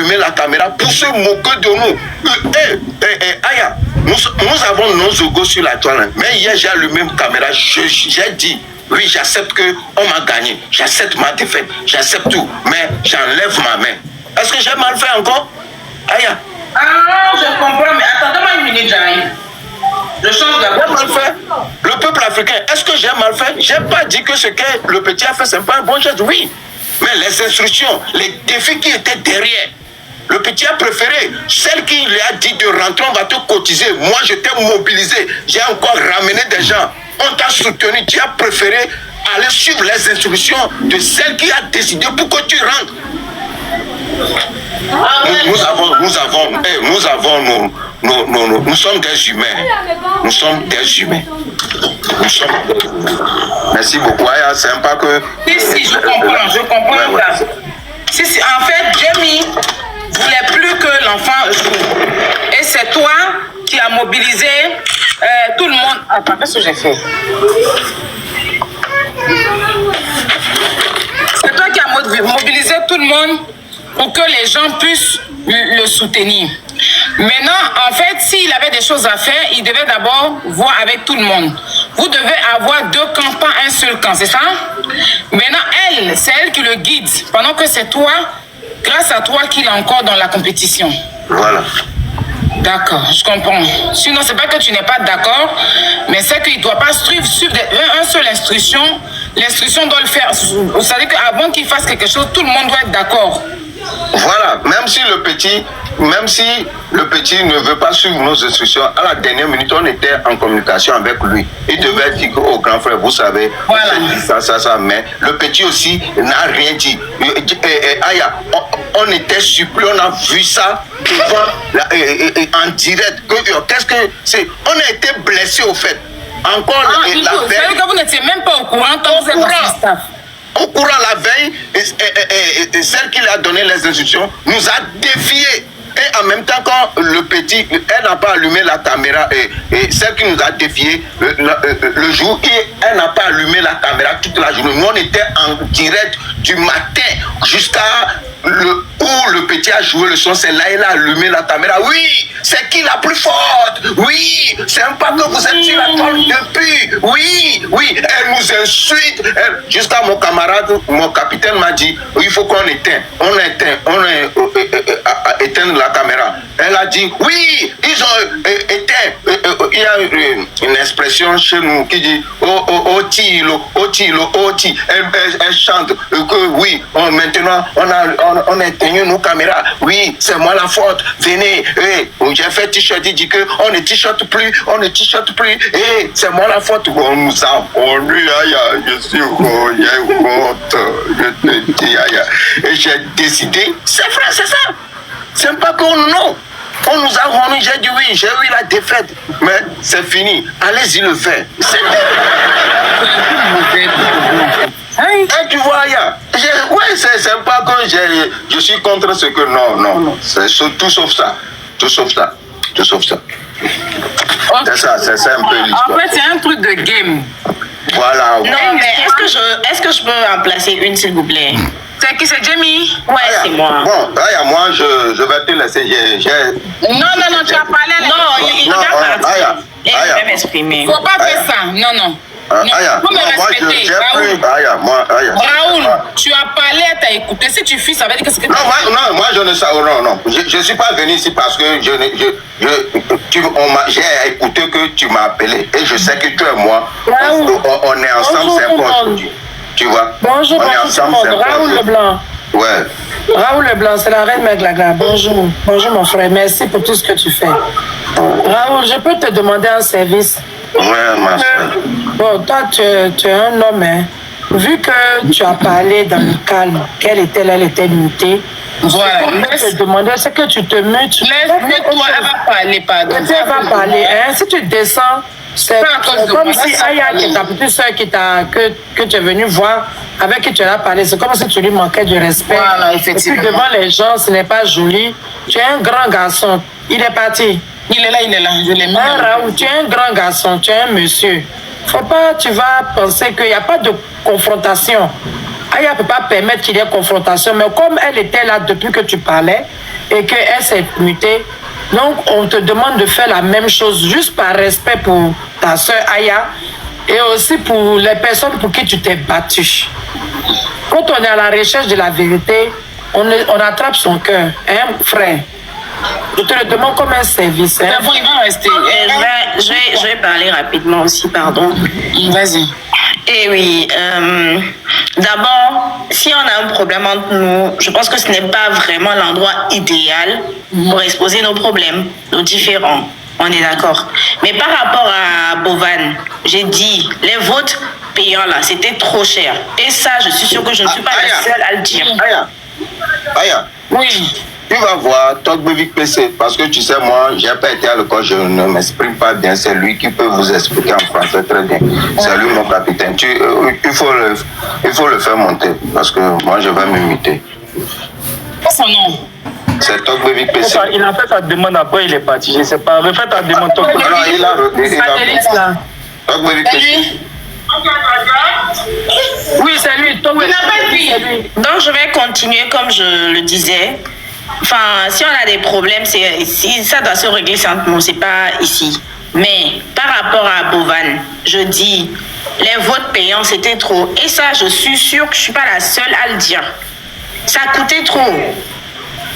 allumé la caméra pour se moquer de nous. Aya, nous avons nos égos sur la toile. Mais hier, j'ai allumé la caméra. J'ai dit, oui, j'accepte qu'on m'a gagné. J'accepte ma défaite. J'accepte tout. Mais j'enlève ma main. Est-ce que j'ai mal fait encore? Aya. Ah, je comprends, mais attendez-moi une minute, j'arrive. Je change d'abord. J'ai mal fait. Le peuple africain, est-ce que j'ai mal fait? J'ai pas dit que ce que le petit a fait, c'est pas un bon geste, oui. Mais les instructions, les défis qui étaient derrière, le petit a préféré celle qui lui a dit de rentrer, on va te cotiser. Moi, je t'ai mobilisé. J'ai encore ramené des gens. On t'a soutenu. Tu as préféré aller suivre les instructions de celle qui a décidé pour que tu rentres. Nous sommes des humains. Nous sommes des humains. Merci beaucoup. C'est sympa que. Si, je comprends. Ouais. Si, en fait, Jamie voulait plus que l'enfant joue. Et c'est toi qui as mobilisé tout le monde. Attends, qu'est-ce que j'ai fait? C'est toi qui as mobilisé tout le monde pour que les gens puissent le soutenir. Maintenant, en fait, s'il avait des choses à faire, il devait d'abord voir avec tout le monde. Vous devez avoir deux camps, pas un seul camp, c'est ça? Maintenant, c'est elle qui le guide, pendant que c'est toi, grâce à toi, qu'il est encore dans la compétition. Voilà. D'accord, je comprends. Sinon, c'est pas que tu n'es pas d'accord, mais c'est qu'il ne doit pas suivre une seule instruction. L'instruction doit le faire. Vous savez qu'avant qu'il fasse quelque chose, tout le monde doit être d'accord. Voilà, même si le petit ne veut pas suivre nos instructions, à la dernière minute, on était en communication avec lui. Il devait dire au grand frère, vous savez, voilà. ça, mais le petit aussi n'a rien dit. Aya, on était surpris, on a vu ça en direct. Qu'est-ce que c'est? On a été blessé au fait. Encore la veille. Vous savez que vous n'étiez même pas au courant quand vous êtes dans le staff. Au courant la veille, celle qui lui a donné les instructions nous a défiés. Et en même temps, quand le petit, elle n'a pas allumé la caméra, et celle qui nous a défiés, le jour où elle n'a pas allumé la caméra toute la journée, nous on était en direct du matin jusqu'à où le petit a joué le son, c'est là il a allumé la caméra. Oui, c'est qui la plus forte? Oui, c'est un pas que vous êtes sur la toile depuis. Oui, elle nous insulte. Jusqu'à mon camarade, mon capitaine m'a dit, il faut qu'on éteint. On a éteint la caméra. Elle a dit, oui, ils ont éteint. Il y a une expression chez nous qui dit, oh, tilo. Elle chante que oui, maintenant on a éteint nos caméras. Oui, c'est moi la faute. Venez. J'ai fait t-shirt, il dit que on ne t-shirt plus. C'est moi la faute. On nous a volé. Je suis honte. Je te dis, et j'ai décidé, c'est vrai, c'est ça. C'est pas qu'on non. On nous a remis, j'ai dit oui, j'ai eu la défaite. Mais c'est fini. Allez-y le faire. Et tu vois, c'est pas que je suis contre ce que... Non. C'est tout sauf ça. Tout sauf ça. Okay. C'est ça un peu l'histoire. En fait, c'est un truc de game. Voilà. Non, mais est-ce que je peux en placer une, s'il vous plaît? C'est qui, c'est Jamie? Ouais, c'est moi. Bon, moi, je vais te laisser. Non, tu as parlé. Non, il va partir. Je vais m'exprimer. Faut pas faire ça. Non. Faut me respecter. Raoul, tu as parlé, tu as écouté. Si tu fuis, ça veut dire que c'est que... Non, moi je ne sais. Non. Je ne suis pas venu ici parce que j'ai écouté que tu m'as appelé. Et je sais que tu et moi, on est ensemble, c'est important. Tu vois? Bonjour, Raoul Leblanc. Ouais. Raoul Leblanc, c'est la reine Meglaga. Bonjour mon frère, merci pour tout ce que tu fais. Raoul, je peux te demander un service? Ouais, ma soeur. Bon, toi, tu es un homme, hein. Vu que tu as parlé dans le calme, quelle était l'unité? Voilà. Je peux te demander, c'est que tu te mutes. Laisse-moi, elle va parler, pardon. Elle va parler, hein. Si tu descends, c'est comme si Aya, qui est ta petite soeur que tu es venu voir, avec qui tu as parlé, c'est comme si tu lui manquais de respect. Voilà, effectivement. Et puis devant les gens, ce n'est pas joli. Tu es un grand garçon. Il est parti. Il est là, je l'ai mis. Raoul, tu es un grand garçon, tu es un monsieur. Faut pas, tu vas penser qu'il n'y a pas de confrontation. Aya ne peut pas permettre qu'il y ait confrontation, mais comme elle était là depuis que tu parlais et qu'elle s'est mutée, donc on te demande de faire la même chose juste par respect pour ta soeur Aya et aussi pour les personnes pour qui tu t'es battu. Quand on est à la recherche de la vérité, on attrape son cœur, hein, frère. Je te le demande comme un service. Hein. Il va rester. Je vais parler rapidement aussi, pardon. Vas-y. Eh oui, d'abord, si on a un problème entre nous, je pense que ce n'est pas vraiment l'endroit idéal pour exposer nos problèmes, nos différends. On est d'accord. Mais par rapport à Bovan, j'ai dit, les votes payants là, c'était trop cher. Et ça, je suis sûre que je ne suis pas la seule à le dire. Aya. Oui. Tu vas voir Togbevik PC, parce que tu sais, moi, je n'ai pas été à l'école, je ne m'exprime pas bien. C'est lui qui peut vous expliquer en français très bien. C'est lui mon capitaine. Il faut le faire monter, parce que moi, je vais m'imiter. Quel son nom? C'est Togbevik PC. Il a fait sa demande, après il est parti. Je ne sais pas. Refais ta demande, Togbevik. Alors, il a Togbevik PC. Oui, c'est lui. Donc, je vais continuer comme je le disais. Enfin, si on a des problèmes, ça doit se régler simplement, c'est pas ici. Mais par rapport à Bovan, je dis, les votes payants, c'était trop. Et ça, je suis sûre que je suis pas la seule à le dire. Ça coûtait trop.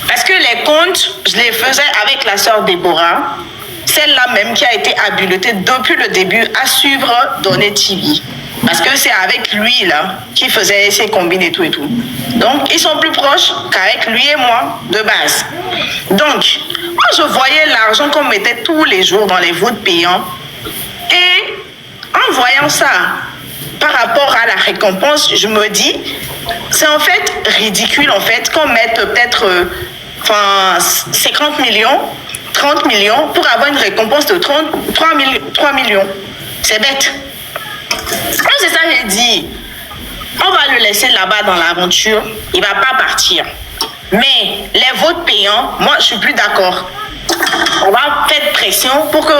Parce que les comptes, je les faisais avec la sœur Déborah, celle-là même qui a été habilitée depuis le début à suivre Donné TV. Parce que c'est avec lui, là, qui faisait ses combines et tout et tout. Donc, ils sont plus proches qu'avec lui et moi, de base. Donc, moi, je voyais l'argent qu'on mettait tous les jours dans les votes payants. Et en voyant ça, par rapport à la récompense, je me dis, c'est en fait ridicule, en fait, qu'on mette peut-être 50 millions, 30 millions pour avoir une récompense de 3 millions. C'est bête. Comme c'est ça, j'ai dit, on va le laisser là-bas dans l'aventure, il ne va pas partir. Mais les votes payants, moi, je ne suis plus d'accord. On va faire pression pour que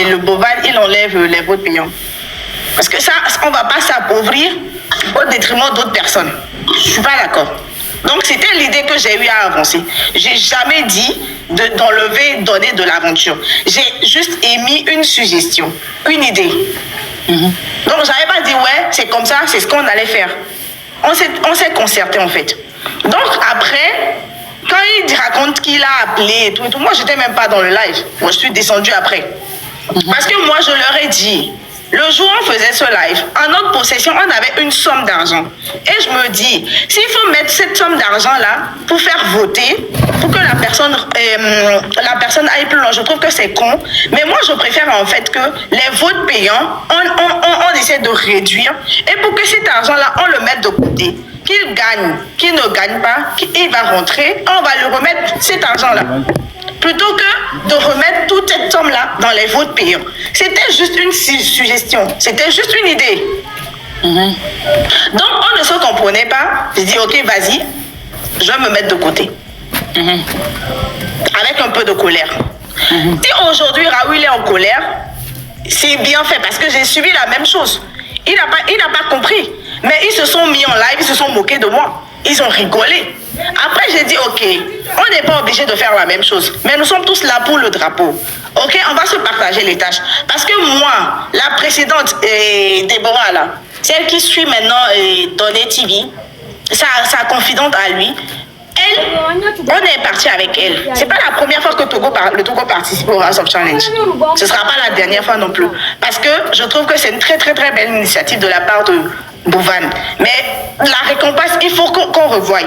le Bovan, il enlève les votes payants. Parce que ça, on ne va pas s'appauvrir au détriment d'autres personnes. Je ne suis pas d'accord. Donc, c'était l'idée que j'ai eu à avancer. Je n'ai jamais dit d'enlever, donner de l'aventure. J'ai juste émis une suggestion, une idée. Donc, je n'avais pas dit, ouais, c'est comme ça, c'est ce qu'on allait faire. On s'est concerté, en fait. Donc, après, quand il raconte qu'il a appelé et tout, moi, je n'étais même pas dans le live. Moi, je suis descendue après. Parce que moi, je leur ai dit, le jour où on faisait ce live, en notre possession, on avait une somme d'argent. Et je me dis, s'il faut mettre cette somme d'argent-là pour faire voter, pour que la personne aille plus loin, je trouve que c'est con. Mais moi, je préfère en fait que les votes payants, on essaie de réduire. Et pour que cet argent-là, on le mette de côté. Qu'il gagne, qu'il ne gagne pas, il va rentrer, on va lui remettre cet argent-là. Plutôt que de remettre toute cette somme-là dans les votes payants. C'était juste une suggestion, c'était juste une idée. Donc, on ne se comprenait pas. J'ai dit, ok, vas-y, je vais me mettre de côté. Avec un peu de colère. Si aujourd'hui, Raoul est en colère, c'est bien fait parce que j'ai subi la même chose. Il n'a pas compris. Mais ils se sont mis en live, ils se sont moqués de moi. Ils ont rigolé. Après, j'ai dit, ok, on n'est pas obligé de faire la même chose. Mais nous sommes tous là pour le drapeau. Ok, on va se partager les tâches. Parce que moi, la précédente, Déborah, là, celle qui suit maintenant Donné TV, sa confidente à lui, elle, on est parti avec elle. C'est pas la première fois que le Togo participe au House of Challenge. Ce sera pas la dernière fois non plus. Parce que je trouve que c'est une très très très belle initiative de la part de Bovan. Mais la récompense, il faut qu'on revoie.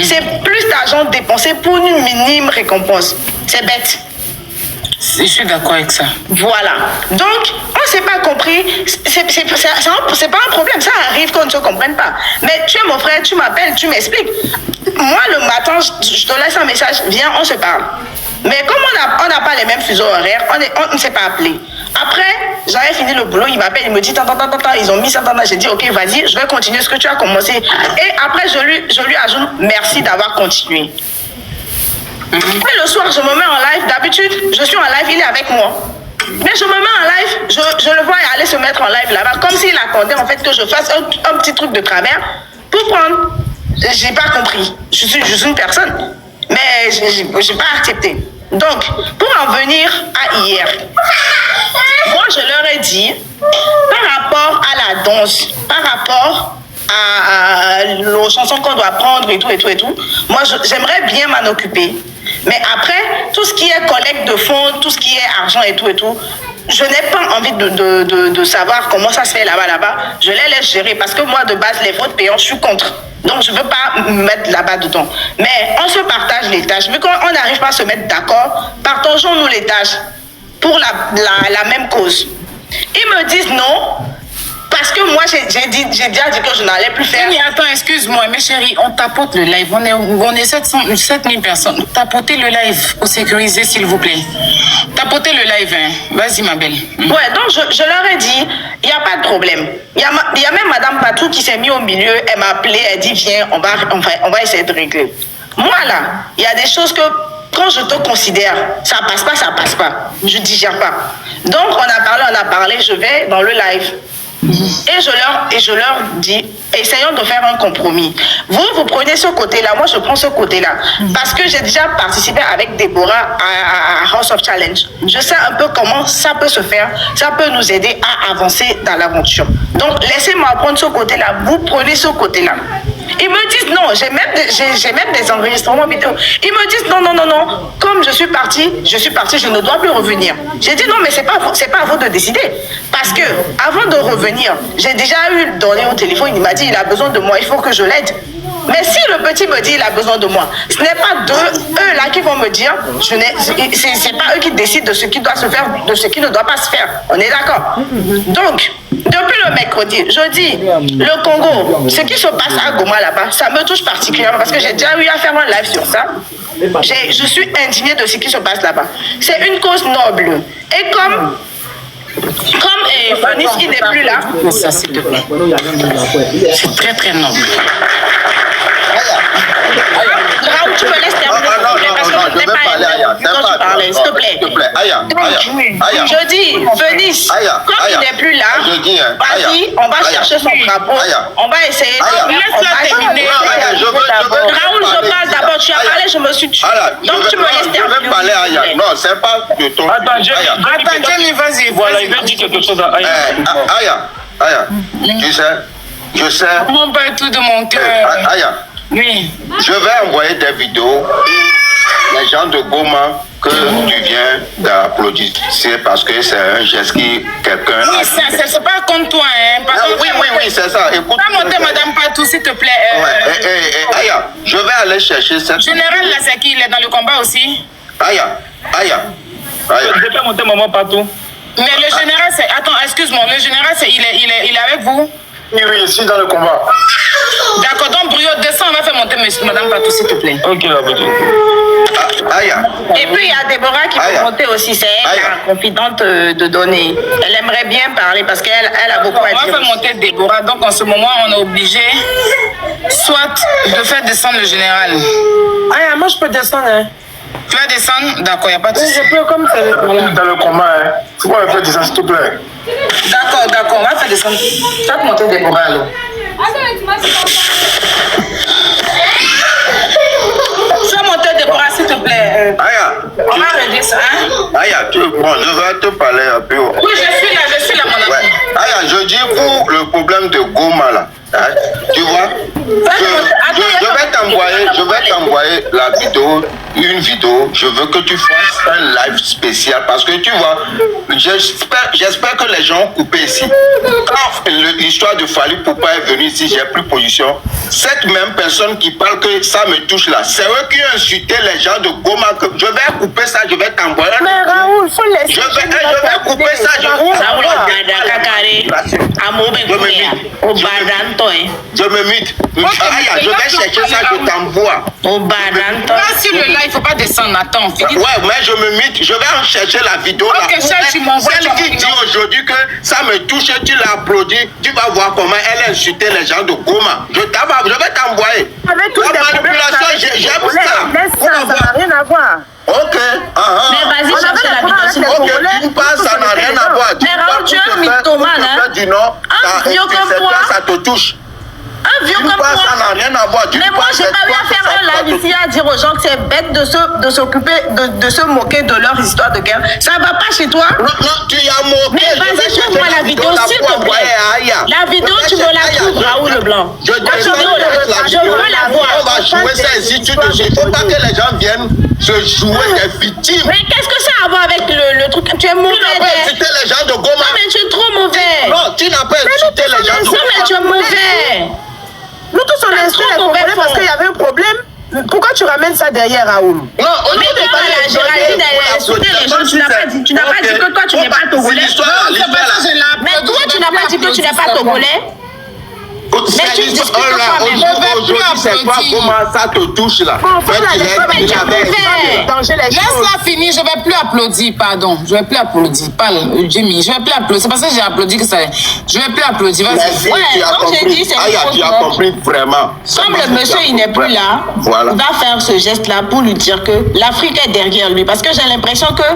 C'est plus d'argent dépensé pour une minime récompense. C'est bête. Je suis d'accord avec ça. Voilà. Donc, on ne s'est pas compris. C'est pas un problème. Ça arrive qu'on ne se comprenne pas. Mais tu es mon frère, tu m'appelles, tu m'expliques. Moi, le matin, je te laisse un message. Viens, on se parle. Mais comme on n'a pas les mêmes fuseaux horaires, on ne s'est pas appelé. Après, j'avais fini le boulot, il m'appelle, il me dit, ils ont mis ça, j'ai dit, ok, vas-y, je vais continuer ce que tu as commencé. Et après, je lui ajoute, merci d'avoir continué. Et le soir, je me mets en live. D'habitude, je suis en live, il est avec moi. Mais je me mets en live, je le vois aller se mettre en live là-bas, comme s'il attendait en fait que je fasse un petit truc de travers pour prendre. J'ai pas compris. Je suis une personne. Mais j'ai pas accepté. Donc, pour en venir à hier, moi je leur ai dit, par rapport à la danse, par rapport aux chansons qu'on doit prendre et tout, moi j'aimerais bien m'en occuper. Mais après, tout ce qui est collecte de fonds, tout ce qui est argent et tout, je n'ai pas envie de savoir comment ça se fait là-bas. Je les laisse gérer parce que moi, de base, les votes payants, je suis contre. Donc, je ne veux pas me mettre là-bas dedans. Mais on se partage les tâches. Vu qu'on n'arrive pas à se mettre d'accord, partageons-nous les tâches pour la même cause. Ils me disent non. Parce que moi, j'ai déjà dit que je n'allais plus faire. Mais attends, excuse-moi, mes chéris, on tapote le live. On est 7000 personnes. Tapotez le live pour sécuriser, s'il vous plaît. Tapotez le live, hein. Vas-y, ma belle. Ouais, donc je leur ai dit, il n'y a pas de problème. Il y a même Madame Patou qui s'est mise au milieu. Elle m'a appelé, elle dit, viens, on va essayer de régler. Moi, là, il y a des choses que, quand je te considère, ça passe pas. Je ne digère pas. Donc, on a parlé, je vais dans le live. Et je leur dis, essayons de faire un compromis. Vous prenez ce côté-là, moi je prends ce côté-là. Parce que j'ai déjà participé avec Déborah à House of Challenge. Je sais un peu comment ça peut se faire. Ça peut nous aider à avancer dans l'aventure. Donc laissez-moi prendre ce côté-là. Vous prenez ce côté-là. Ils me disent non, j'ai même des enregistrements vidéo. Ils me disent non. Comme je suis partie, je ne dois plus revenir. J'ai dit non, mais c'est pas à vous de décider. Parce que avant de revenir, j'ai déjà eu donné au téléphone, il m'a dit il a besoin de moi, il faut que je l'aide. Mais si le petit me dit il a besoin de moi, ce n'est pas eux là qui vont me dire, c'est pas eux qui décident de ce qui doit se faire, de ce qui ne doit pas se faire. On est d'accord? Donc, depuis le mercredi, jeudi, le Congo, ce qui se passe à Goma là-bas, ça me touche particulièrement parce que j'ai déjà eu à faire un live sur ça. Je suis indignée de ce qui se passe là-bas. C'est une cause noble. Et comme Fanny, il n'est plus là. Ça, s'il te plaît. C'est très, très noble. Raoul, tu me laisses terminer, parce que je n'ai pas quand tu parlais, s'il te plaît. Aya. Je dis, Venise, comme il n'est plus là, vas-y, on va chercher son drapeau, on va essayer Laisse-la terminer. Raoul, je parle d'abord, tu as parlé, je me suis tué. Donc tu me laisses terminer. Je veux parler à Aya. Non, c'est pas de ton... Attends, Jenny, vas-y. Voilà, il veut dire quelque chose à Aya. Aya, tu sais, je sais... Mon père, tout de mon cœur. Aya. Oui. Je vais envoyer des vidéos. Les gens de Goma que tu viens d'applaudir, c'est parce que c'est un geste qui quelqu'un Oui, a fait. c'est pas contre toi, hein. Oui, c'est ça. Écoute. Pas monter Madame Patou, s'il te plaît. Aya, je vais aller chercher cette... Général Lassaki, il est dans le combat aussi. Aya. Je vais monter maman partout. Mais le général, c'est... Attends, excuse-moi. Le général, il est avec vous? Oui, je suis dans le combat. D'accord, donc Brio, descends, on va faire monter Madame Patou, s'il te plaît. Ok, la petite. Aya. Et puis il y a Déborah qui peut monter aussi, c'est elle la confidente de données. Elle aimerait bien parler parce qu'elle a beaucoup à dire. On va faire monter Déborah, donc en ce moment, on est obligé soit de faire descendre le général. Ah, moi je peux descendre, hein. Tu vas descendre? D'accord, il n'y a pas de souci. Je peux comme ça. Voilà. Dans le combat, hein. Tu vas faire descendre, s'il te plaît. D'accord, on va faire descendre. Faites monter Déborah alors. Fais monter Déborah, s'il te plaît. Aya. On va régler ça, hein? Aya, bon, je vais te parler un peu. Oui, je suis là, mon ami. Ouais. Aya, je dis pour le problème de Goma là. Hein, tu vois, je vais t'envoyer la vidéo, une vidéo. Je veux que tu fasses un live spécial parce que tu vois, j'espère que les gens ont coupé ici. Quand l'histoire de Fally Poupa est venue ici, j'ai pris position. Cette même personne qui parle que ça me touche là, c'est eux qui ont insulté les gens de Goma. Je vais couper ça, je vais t'envoyer. Mais Raoul, faut laisser. Je vais couper ça, je Je me mute. Je vais chercher ça, je t'envoie. Là, sur le live, il ne faut pas descendre. Attends, finis. Ouais, mais je me mute. Je vais en chercher la vidéo. Ok, ça, tu m'envoies. Celle qui dit aujourd'hui que ça me touche, tu l'applaudis, tu vas voir comment elle a insulté les gens de Goma. Je vais t'envoyer. La manipulation, j'aime ça. Laisse ça, ça n'a rien à voir. Ok. Mais vas-y, chercher la vidéo, s'il vous plaît. Ok, d'une part, ça n'a rien à voir. Mais Raoul, tu es un mythomane, hein? Du Nord, ça te touche. Un vieux comme moi. Ça n'a rien à voir. Mais moi, j'ai pas eu à faire un live ici à dire aux gens que c'est bête de s'occuper, de se moquer de leur histoire de guerre. Ça va pas chez toi? Non, tu as moqué. Mais vas-y, trouve-moi la vidéo, s'il te plaît. La vidéo, tu me la trouves, Raoul Leblanc. Je veux la voir. On va jouer ça ici. Il ne faut pas que les gens viennent se jouer des victimes. Mais qu'est-ce que ça a à voir avec le truc? Tu es mauvais. Tu n'as pas incité les gens de Goma. Non, mais tu es trop mauvais. Non, tu n'as pas incité les gens de Goma. Non, mais tu es mauvais. Nous tous on a instruit les Congolais parce qu'il y avait un problème. Pourquoi tu ramènes ça derrière, Raoul? Non, on mais toi, la Géraldine, elle a insulté les gens. Tu n'as pas dit que toi, tu n'es pas togolais. Mais toi, tu n'as pas dit que tu n'es pas togolais. Mais tu discutes toi-même. Aujourd'hui, c'est quoi? Comment ça te touche là? Laisse-la finir, je ne vais plus applaudir, pardon. Je ne vais plus applaudir. Parle, Jimmy, je ne vais plus applaudir. C'est parce que j'ai applaudi que ça. Je ne vais plus applaudir. Vas-y. Comme j'ai dit, c'est tu as compris vraiment. Comme le monsieur, il n'est plus là, voilà. Il va faire ce geste-là pour lui dire que l'Afrique est derrière lui. Parce que j'ai l'impression que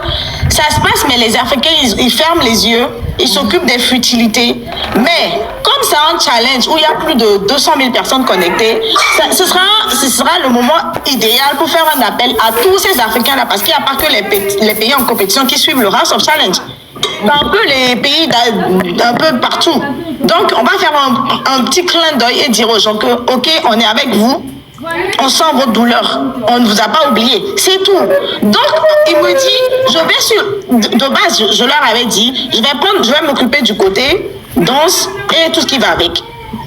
ça se passe, mais les Africains, ils ferment les yeux, ils s'occupent des futilités. Mais comme c'est un challenge où il y a plus de 200 000 personnes connectées, ce sera le moment idéal pour faire un appel à tous ces Africains-là, parce qu'il n'y a pas que les pays en compétition qui suivent le House of Challenge. Un peu les pays d'un peu partout. Donc, on va faire un petit clin d'œil et dire aux gens que, ok, on est avec vous, on sent votre douleur, on ne vous a pas oublié, c'est tout. Donc, il me dit, je vais sur, de base, je leur avais dit, je vais m'occuper du côté danse et tout ce qui va avec.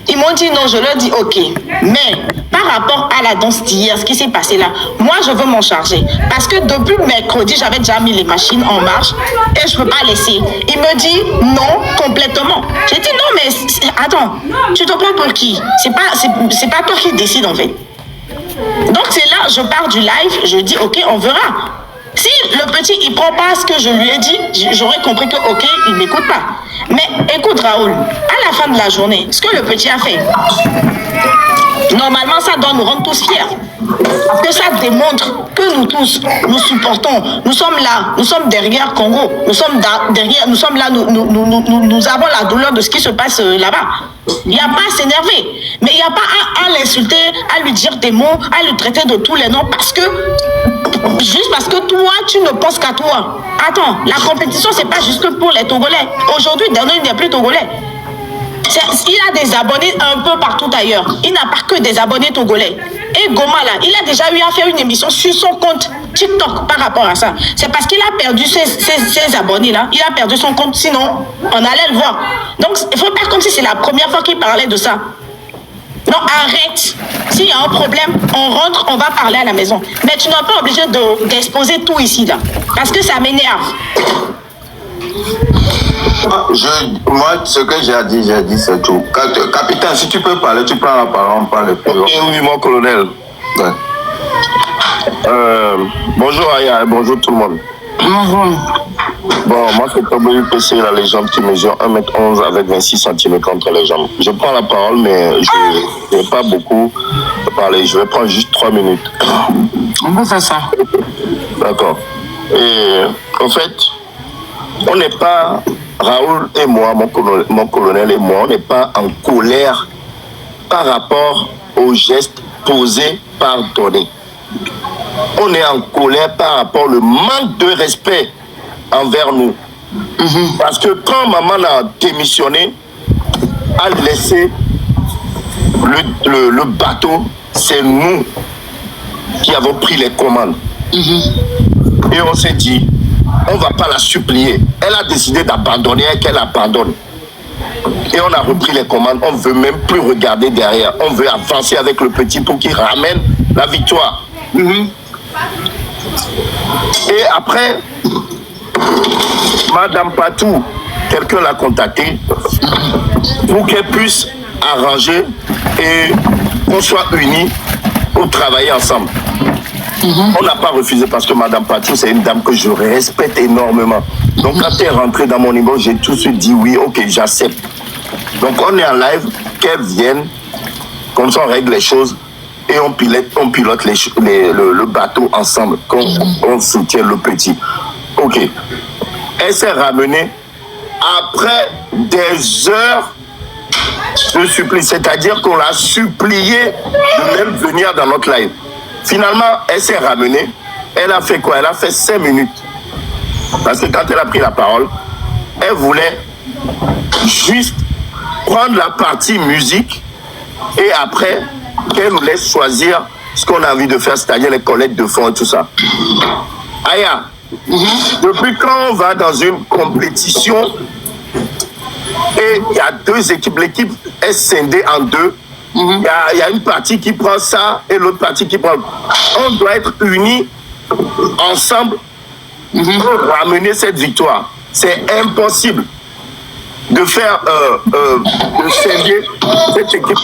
Ils m'ont dit non, je leur dis ok. Mais par rapport à la danse d'hier, ce qui s'est passé là, moi je veux m'en charger. Parce que depuis mercredi, j'avais déjà mis les machines en marche et je ne peux pas laisser. Il me dit non, complètement. J'ai dit non, mais attends, tu te prends pour qui? C'est pas toi qui décides en fait. Donc c'est là, je pars du live, je dis ok, on verra. Si le petit, il prend pas ce que je lui ai dit, j'aurais compris que, ok, il m'écoute pas. Mais écoute Raoul, à la fin de la journée, ce que le petit a fait, normalement, ça doit nous rendre tous fiers. Parce que ça démontre que nous tous, nous supportons, nous sommes là, nous sommes derrière Congo, nous sommes là, nous avons la douleur de ce qui se passe là-bas. Il n'y a pas à s'énerver, mais il n'y a pas à l'insulter, à lui dire des mots, à lui traiter de tous les noms, juste parce que toi, tu ne penses qu'à toi. Attends, la compétition, c'est pas juste pour les Togolais. Aujourd'hui, Dano, il n'est plus Togolais. Il a des abonnés un peu partout ailleurs. Il n'a pas que des abonnés togolais. Et Goma, là, il a déjà eu à faire une émission sur son compte TikTok par rapport à ça. C'est parce qu'il a perdu ses abonnés, là. Il a perdu son compte, sinon, on allait le voir. Donc, il ne faut pas comme si c'est la première fois qu'il parlait de ça. Non, arrête. S'il y a un problème, on rentre, on va parler à la maison. Mais tu n'es pas obligé d'exposer tout ici, là. Parce que ça m'énerve. Moi, ce que j'ai dit, c'est tout. Capitaine, si tu peux parler, tu prends la parole, on parle plus. Oui, mon colonel. Ouais. Bonjour Aya, bonjour tout le monde. Bon, moi c'est Tobo UPC, la légende qui mesure 1m11 avec 26 cm entre les jambes. Je prends la parole, mais je ne vais pas beaucoup parler. Je vais prendre juste 3 minutes. On peut faire ça. D'accord. Et en fait, on n'est pas, Raoul et moi, mon colonel et moi, on n'est pas en colère par rapport aux gestes posés par Tony. On est en colère par rapport au manque de respect envers nous. Parce que quand maman a démissionné, a laissé le bateau, c'est nous qui avons pris les commandes. Et on s'est dit, on ne va pas la supplier. Elle a décidé d'abandonner et qu'elle abandonne. Et on a repris les commandes. On ne veut même plus regarder derrière. On veut avancer avec le petit pour qu'il ramène la victoire. Et après, Madame Patou, quelqu'un l'a contactée pour qu'elle puisse arranger et qu'on soit unis pour travailler ensemble. On n'a pas refusé parce que Madame Patou, c'est une dame que je respecte énormément. Donc quand elle est rentrée dans mon niveau, j'ai tout de suite dit oui, ok, j'accepte. Donc on est en live, qu'elle vienne, comme ça on règle les choses et on pilote le bateau ensemble, on soutient le petit. Ok. Elle s'est ramenée après des heures de supplice, c'est-à-dire qu'on l'a supplié de même venir dans notre live. Finalement, elle s'est ramenée. Elle a fait quoi? Elle a fait 5 minutes. Parce que quand elle a pris la parole, elle voulait juste prendre la partie musique et après, qu'elle nous laisse choisir ce qu'on a envie de faire, c'est-à-dire les collectes de fonds et tout ça. Aya, depuis quand on va dans une compétition et il y a 2 équipes, l'équipe est scindée en 2, il y a une partie qui prend ça et l'autre partie qui prend... On doit être unis ensemble pour ramener cette victoire. C'est impossible de faire de scinder cette équipe.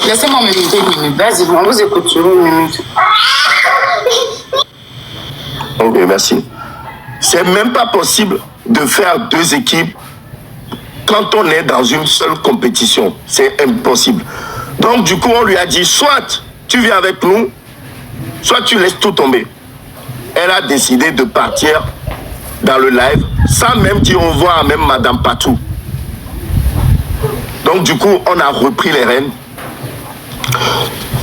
Laissez-moi me minute, une minute. Vas-y, on vous écoute sur une minute. Ok, merci. C'est même pas possible de faire 2 équipes quand on est dans une seule compétition. C'est impossible. Donc, du coup, on lui a dit, soit tu viens avec nous, soit tu laisses tout tomber. Elle a décidé de partir dans le live sans même dire au revoir à même Madame Patou. Donc, du coup, on a repris les rênes.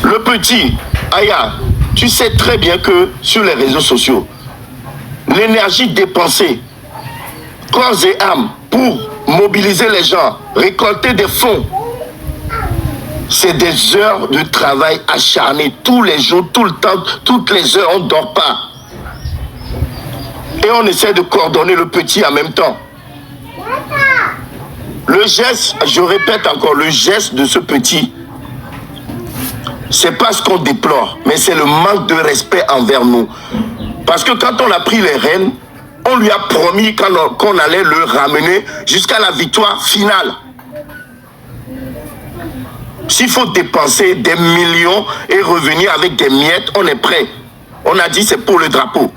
Le petit, Aya, tu sais très bien que sur les réseaux sociaux, l'énergie dépensée, corps et âme, pour mobiliser les gens, récolter des fonds, c'est des heures de travail acharné, tous les jours, tout le temps, toutes les heures, on ne dort pas. Et on essaie de coordonner le petit en même temps. Le geste, je répète encore, le geste de ce petit, c'est pas ce qu'on déplore, mais c'est le manque de respect envers nous. Parce que quand on a pris les rênes, on lui a promis qu'on allait le ramener jusqu'à la victoire finale. S'il faut dépenser des millions et revenir avec des miettes, on est prêt. On a dit c'est pour le drapeau.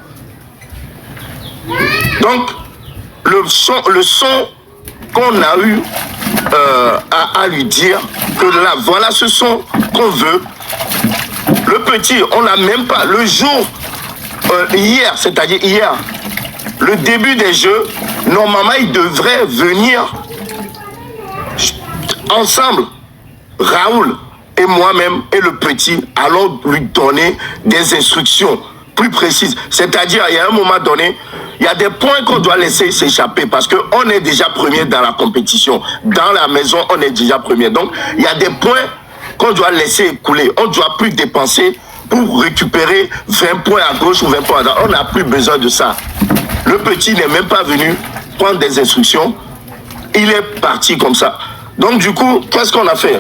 Donc, le son qu'on a eu à lui dire que là, voilà ce son qu'on veut. Le petit, on n'a même pas, le jour, hier, c'est-à-dire hier, le début des jeux, normalement, il devrait venir ensemble. Raoul et moi-même et le petit allons lui donner des instructions plus précises. C'est-à-dire, il y a un moment donné, il y a des points qu'on doit laisser s'échapper parce qu'on est déjà premier dans la compétition. Dans la maison, on est déjà premier. Donc, il y a des points qu'on doit laisser couler. On ne doit plus dépenser pour récupérer 20 points à gauche ou 20 points à droite. On n'a plus besoin de ça. Le petit n'est même pas venu prendre des instructions. Il est parti comme ça. Donc, du coup, qu'est-ce qu'on a fait?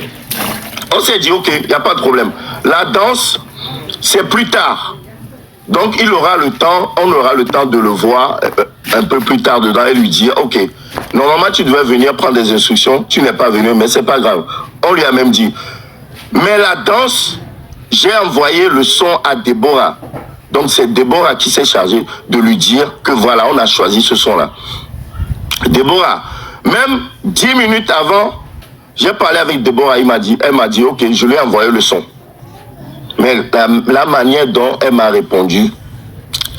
On s'est dit, ok, il n'y a pas de problème. La danse, c'est plus tard. Donc, on aura le temps de le voir un peu plus tard dedans et lui dire, ok, normalement, tu devais venir prendre des instructions. Tu n'es pas venu, mais c'est pas grave. On lui a même dit. Mais la danse, j'ai envoyé le son à Déborah. Donc, c'est Déborah qui s'est chargée de lui dire que voilà, on a choisi ce son-là. Déborah, même 10 minutes avant, j'ai parlé avec Déborah, elle m'a dit, ok, je lui ai envoyé le son. Mais la manière dont elle m'a répondu,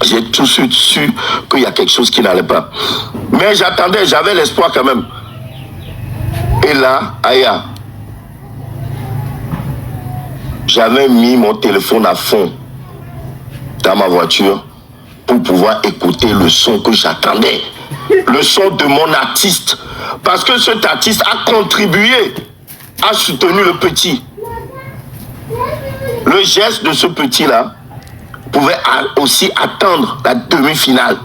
j'ai tout de suite su qu'il y a quelque chose qui n'allait pas. Mais j'attendais, j'avais l'espoir quand même. Et là, Aya, j'avais mis mon téléphone à fond dans ma voiture pour pouvoir écouter le son que j'attendais. Le son de mon artiste. Parce que cet artiste a contribué, a soutenu le petit. Le geste de ce petit-là pouvait aussi attendre la demi-finale.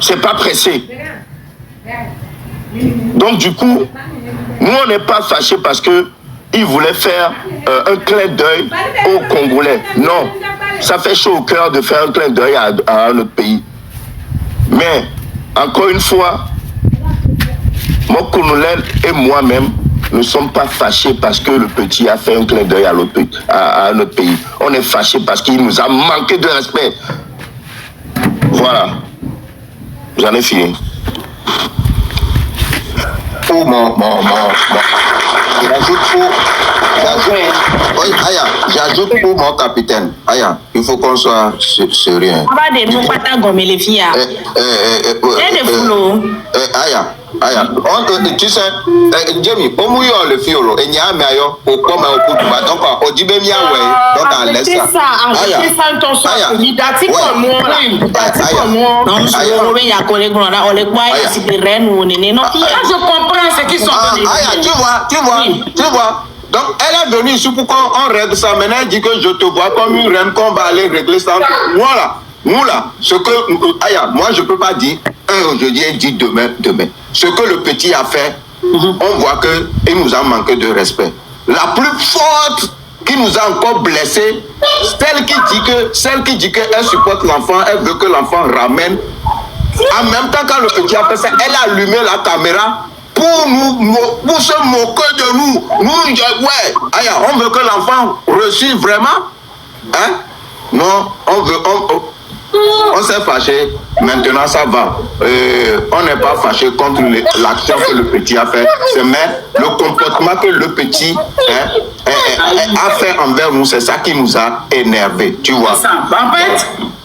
C'est pas pressé. Donc du coup, nous on n'est pas fâchés parce que il voulait faire un clin d'œil aux Congolais. Non, ça fait chaud au cœur de faire un clin d'œil à un autre pays. Mais encore une fois, mon colonel et moi-même ne sommes pas fâchés parce que le petit a fait un clin d'œil à un autre pays. On est fâchés parce qu'il nous a manqué de respect. Voilà. J'en ai fini. Pour j'ajoute pour mon capitaine. Aya, il faut qu'on soit sérieux. On va des mots pas gommer les filles. Aya, Aya, tu sais, Jamie, au mouillon le fiolo, et n'y a mais ayo, au comme au coup de bâton, au dibemia, ouais, donc à l'est. Arrêtez ça, ton soir, dati comme moi, dati comme moi. Non, on y a collègue, on les voit, il y a si des reines ou néné, non. Je comprends ce qu'ils sont venus. Aya, tu vois. Donc, elle est venue ici pour qu'on règle ça. Maintenant, elle dit que je te vois comme une reine, qu'on va aller régler ça. Nous là, ce que, Aya, moi je peux pas dire aujourd'hui, elle dit demain. Ce que le petit a fait, on voit qu'il nous a manqué de respect. La plus forte qui nous a encore blessés, celle qui dit qu'elle supporte l'enfant, elle veut que l'enfant ramène. En même temps, quand le petit a fait ça, elle a allumé la caméra pour se moquer de nous. Ouais, Aya, on veut que l'enfant reçoive vraiment. Hein? Non, on s'est fâché, maintenant ça va. On n'est pas fâché contre l'action que le petit a fait, mais le comportement que le petit a fait envers nous, c'est ça qui nous a énervé, tu vois.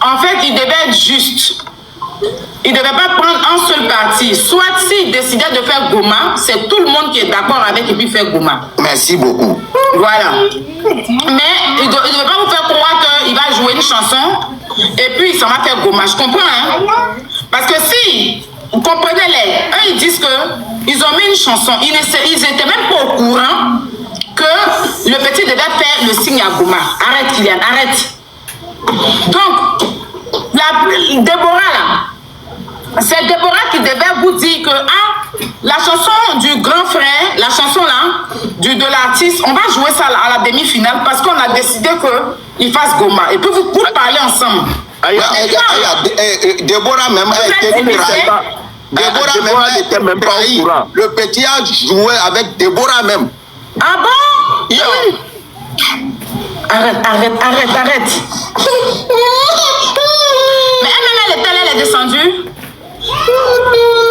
En fait, il devait être juste. Il ne devait pas prendre un seul parti. Soit s'il décidait de faire Goma, c'est tout le monde qui est d'accord avec et puis faire Goma. Merci beaucoup. Voilà. Mais il ne devait pas vous faire croire qu'il va jouer une chanson et puis il s'en va faire Goma. Je comprends, hein? Parce que si, vous comprenez-les, eux ils disent qu'ils ont mis une chanson, ils n'étaient même pas au courant que le petit devait faire le signe à Goma. Arrête, Kylian, arrête. Donc, Déborah là, c'est Déborah qui devait vous dire que la chanson du grand frère, la chanson là, de l'artiste, on va jouer ça à la demi-finale parce qu'on a décidé qu'il fasse Goma. Et puis vous parlez ensemble. Déborah même était même pas au courant. Le petit a joué avec Déborah même. Ah bon? Oui. Arrête. Mais elle est descendue.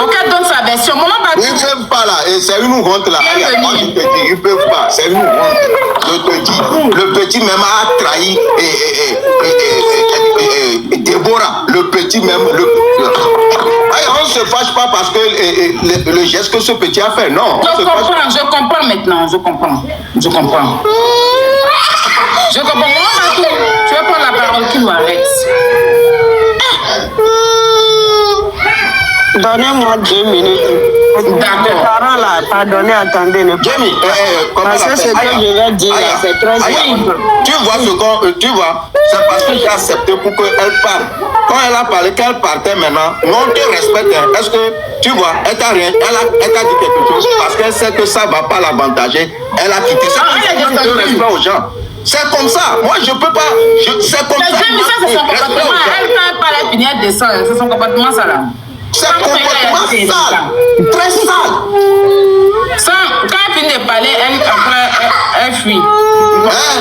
Ok, donne sa version. Ils ne peuvent pas là. Et c'est une honte là. Ils ne peuvent pas. C'est une honte. Je te dis. Le petit même a trahi Déborah. Le petit même. On ne se fâche pas parce que le geste que ce petit a fait. Non. Je comprends maintenant. Je comprends. Tu vas prendre la parole qui m'arrête. Donnez-moi 2 minutes. D'accord. Les parents là, pardonnez, attendez. Jamie, parce que ce que je vais dire, c'est très simple. Tu vois, c'est parce que j'ai accepté pour qu'elle parle. Quand elle a parlé, qu'elle partait maintenant, on te respecte. Est-ce que, tu vois, elle t'a dit quelque chose parce qu'elle sait que ça ne va pas l'avantager. Elle a quitté ça. Elle a respect aux gens. C'est comme ça. Moi, je peux pas. C'est comme ça. C'est son comportement. Elle parle, elle finit, elle descend. C'est son comportement, ça là. C'est un comportement sale, très sale. Quand elle finit de parler, elle fuit.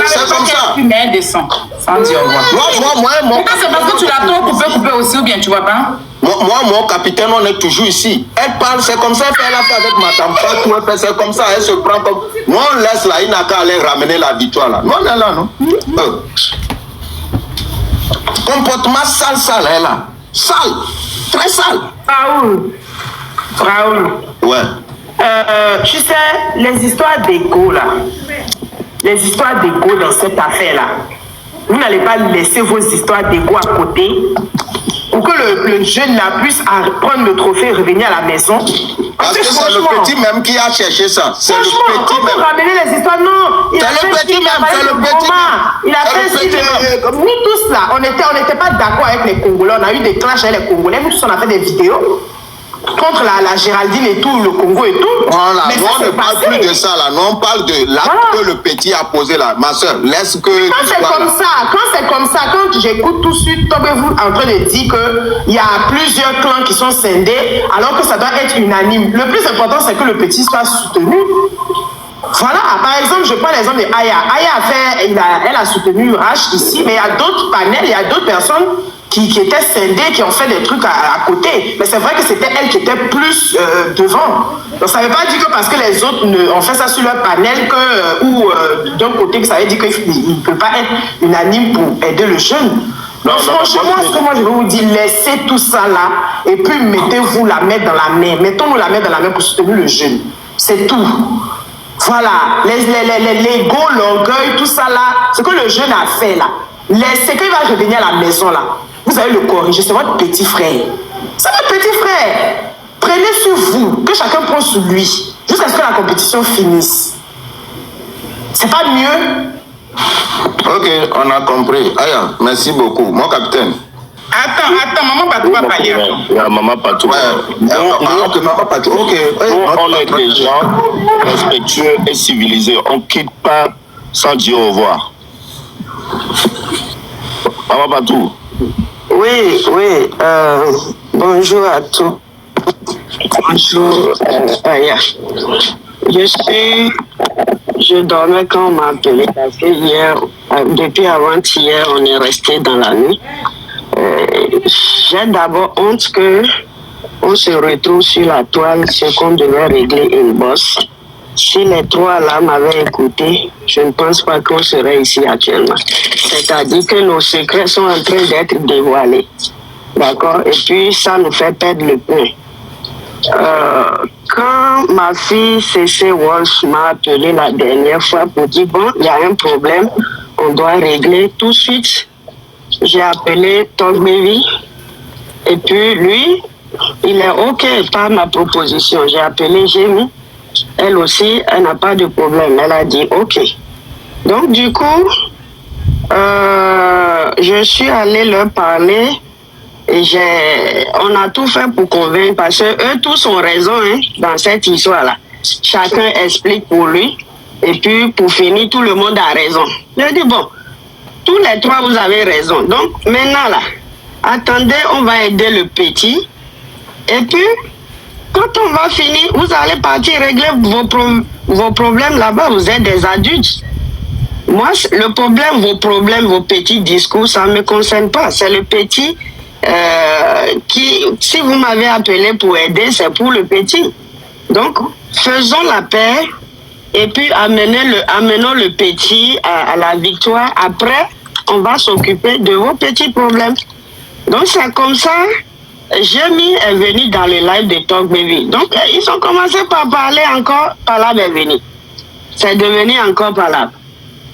C'est comme ça. Mais elle descend, sans dire au revoir. Moi, c'est parce que tu l'as trop coupé aussi, ou bien tu vois pas? Moi, mon capitaine, on est toujours ici. Elle parle, c'est comme ça qu'elle a fait avec Madame Fatou, c'est comme ça, elle se prend comme... Nous, on laisse là, il n'a qu'à aller ramener la victoire là. Nous, on est là, non? Comportement sale, elle là. Sale, très sale. Raoul. Ouais. Tu sais, les histoires d'écho là, les histoires d'écho dans cette affaire là, vous n'allez pas laisser vos histoires d'écho à côté pour que le jeune là puisse prendre le trophée et revenir à la maison. Parce que c'est le petit même qui a cherché ça. C'est le petit même. Ramener les histoires, non. C'est le petit même, c'est le petit même. Il a fait nous tous là, on n'était pas d'accord avec les Congolais. On a eu des clashs avec les Congolais. Nous tous on a fait des vidéos contre la Géraldine et tout, le Congo et tout. Voilà, mais nous on ne parle plus de ça là. Nous on parle de l'acte que le petit a posé là. Ma soeur, laisse que... Quand c'est comme ça, quand j'écoute tout de suite, tombez-vous en train de dire qu'il y a plusieurs clans qui sont scindés, alors que ça doit être unanime. Le plus important, c'est que le petit soit soutenu. Voilà, par exemple, je prends l'exemple de Aya. Aya elle a soutenu H ici, mais il y a d'autres panels, il y a d'autres personnes qui étaient scindées, qui ont fait des trucs à côté. Mais c'est vrai que c'était elle qui était plus devant. Donc ça ne veut pas dire que parce que les autres ont fait ça sur leur panel, ou d'un côté, que ça veut dire qu'il ne peut pas être unanime pour aider le jeune. Non, franchement, ce que moi je vais vous dire, laissez tout ça là et puis mettez-vous la main dans la main. Mettons-nous la main dans la main pour soutenir le jeune. C'est tout. Voilà, l'ego, l'orgueil, tout ça là, ce que le jeune a fait là. Laissez, quand il va revenir à la maison là, vous allez le corriger, c'est votre petit frère. C'est votre petit frère. Prenez sur vous, que chacun prend sur lui, jusqu'à ce que la compétition finisse. C'est pas mieux? Ok, on a compris. Aya, merci beaucoup. Mon capitaine. Attends, maman Patou va parler. Maman Patou. Ok, maman Patou. Ok. On est des gens respectueux et civilisés. On ne quitte pas sans dire au revoir. Maman Patou. Oui. Bonjour à tous. Bonjour, Aya. Je dormais quand on m'a appelé parce que hier, depuis avant-hier, on est resté dans la nuit. J'ai d'abord honte que on se retrouve sur la toile, ce qu'on devait régler une bosse. Si les trois là m'avaient écouté, je ne pense pas qu'on serait ici actuellement. C'est-à-dire que nos secrets sont en train d'être dévoilés. D'accord? Et puis ça nous fait perdre le point. Quand ma fille C.C. Walsh m'a appelé la dernière fois pour dire bon, il y a un problème, on doit régler tout de suite, j'ai appelé Tom Baby et puis lui, il est OK par ma proposition. J'ai appelé Jamie, elle aussi, elle n'a pas de problème, elle a dit OK. Donc du coup, je suis allée leur parler. Et on a tout fait pour convaincre parce que eux tous ont raison dans cette histoire-là. Chacun explique pour lui. Et puis, pour finir, tout le monde a raison. Je dis, bon, tous les trois, vous avez raison. Donc, maintenant, là, attendez, on va aider le petit. Et puis, quand on va finir, vous allez partir régler vos problèmes là-bas. Vous êtes des adultes. Moi, le problème, vos petits discours, ça ne me concerne pas. C'est le petit... si vous m'avez appelé pour aider, c'est pour le petit. Donc, faisons la paix et puis amenons le petit à la victoire. Après, on va s'occuper de vos petits problèmes. Donc, c'est comme ça. Jamie est venu dans le live de Talk Baby. Donc, ils ont commencé par parler encore, Palabre est venu. C'est devenu encore Palabre.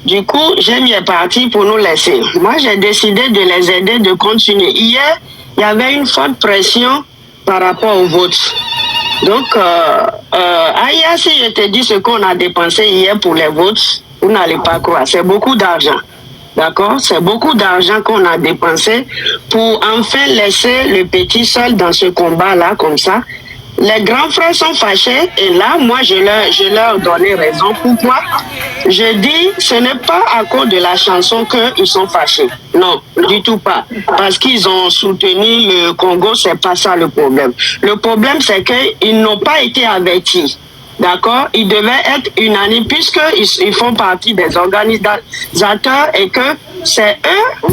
Du coup, Jamie est parti pour nous laisser. Moi, j'ai décidé de les aider de continuer. Hier, il y avait une forte pression par rapport au vote. Donc, Aya, si je te dis ce qu'on a dépensé hier pour les votes, vous n'allez pas croire. C'est beaucoup d'argent. D'accord? C'est beaucoup d'argent qu'on a dépensé pour enfin laisser le petit seul dans ce combat-là, comme ça. Les grands frères sont fâchés et là, moi, je leur donnais raison. Pourquoi? Je dis, ce n'est pas à cause de la chanson qu'ils sont fâchés. Non, du tout pas. Parce qu'ils ont soutenu le Congo, c'est pas ça le problème. Le problème, c'est qu'ils n'ont pas été avertis. D'accord? Ils devaient être unanimes puisqu'ils font partie des organisateurs et que c'est eux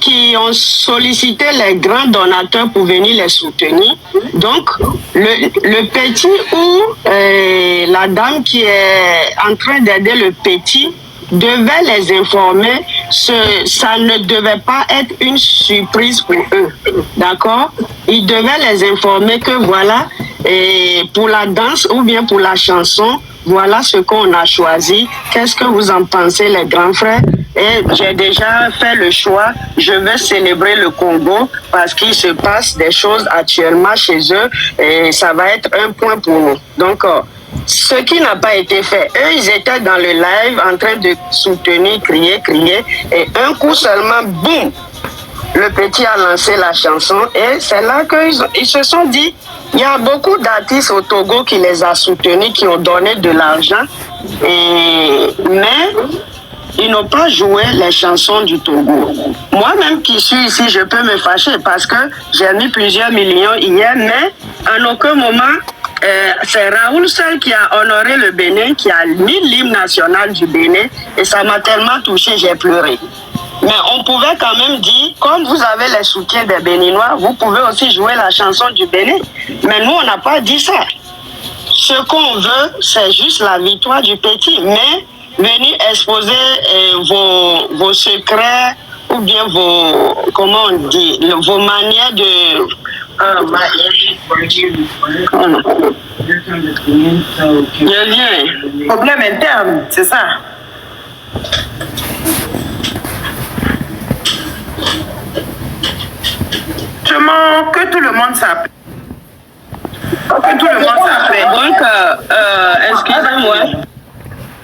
qui ont sollicité les grands donateurs pour venir les soutenir. Donc, le petit ou la dame qui est en train d'aider le petit devait les informer. Ça ne devait pas être une surprise pour eux. D'accord? Ils devaient les informer que voilà, et pour la danse ou bien pour la chanson, voilà ce qu'on a choisi. Qu'est-ce que vous en pensez, les grands frères? Et j'ai déjà fait le choix. Je veux célébrer le Congo parce qu'il se passe des choses actuellement chez eux et ça va être un point pour nous. Donc, ce qui n'a pas été fait, eux, ils étaient dans le live en train de soutenir, crier, et un coup seulement, boum, le petit a lancé la chanson et c'est là qu'ils se sont dit, il y a beaucoup d'artistes au Togo qui les a soutenus, qui ont donné de l'argent, mais ils n'ont pas joué les chansons du Togo. Moi-même qui suis ici, je peux me fâcher parce que j'ai mis plusieurs millions hier, mais en aucun moment, c'est Raoul seul qui a honoré le Bénin, qui a mis l'hymne national du Bénin, et ça m'a tellement touché, j'ai pleuré. Mais on pouvait quand même dire, comme vous avez les soutiens des Béninois, vous pouvez aussi jouer la chanson du Bénin. Mais nous, on n'a pas dit ça. Ce qu'on veut, c'est juste la victoire du petit. Mais venir exposer vos secrets ou ou bien vos, comment on dit, vos manières de... Oh non. Je viens. Problème interne, c'est ça. Seulement que tout le monde s'appelle. Que tout le monde s'appelle. Donc, excusez-moi.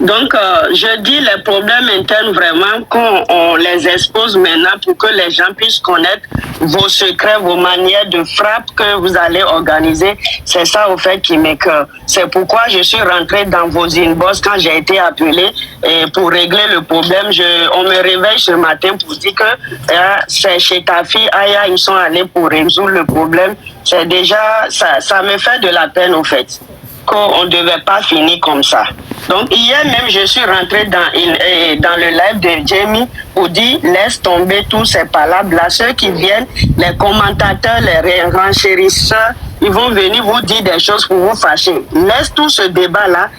Donc, je dis les problèmes internes vraiment qu'on les expose maintenant pour que les gens puissent connaître vos secrets, vos manières de frappe que vous allez organiser. C'est ça, au fait, qui m'écoeure. C'est pourquoi je suis rentrée dans vos inbox quand j'ai été appelée et pour régler le problème. On me réveille ce matin pour dire que c'est chez ta fille, Aya, ils sont allés pour résoudre le problème. C'est déjà, ça me fait de la peine, au fait, qu'on ne devait pas finir comme ça. Donc, hier même, je suis rentrée dans le live de Jamie pour dire, laisse tomber tous ces palabres-là. Ceux qui viennent, les commentateurs, les renchérisseurs, ils vont venir vous dire des choses pour vous fâcher. Laisse tout ce débat-là.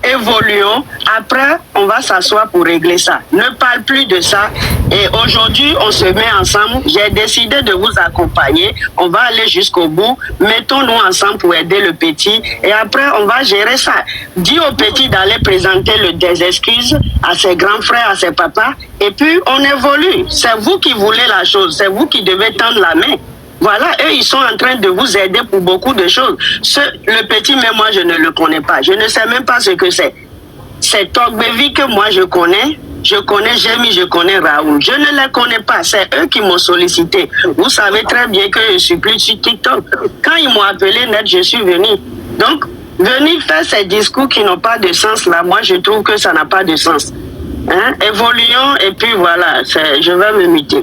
Évoluons. Après, on va s'asseoir pour régler ça. Ne parle plus de ça. Et aujourd'hui, on se met ensemble. J'ai décidé de vous accompagner. On va aller jusqu'au bout. Mettons-nous ensemble pour aider le petit. Et après, on va gérer ça. Dis au petit d'aller présenter des excuses à ses grands frères, à ses papas. Et puis, on évolue. C'est vous qui voulez la chose. C'est vous qui devez tendre la main. Voilà, eux, ils sont en train de vous aider pour beaucoup de choses. Le petit, mais moi, je ne le connais pas. Je ne sais même pas ce que c'est. C'est Togbevi que moi, je connais. Je connais Jémy, je connais Raoul. Je ne les connais pas. C'est eux qui m'ont sollicité. Vous savez très bien que je suis plus sur TikTok. Quand ils m'ont appelé net, je suis venue. Donc, venir faire ces discours qui n'ont pas de sens, là, moi, je trouve que ça n'a pas de sens. Hein? Évoluons et puis voilà, je vais me muter.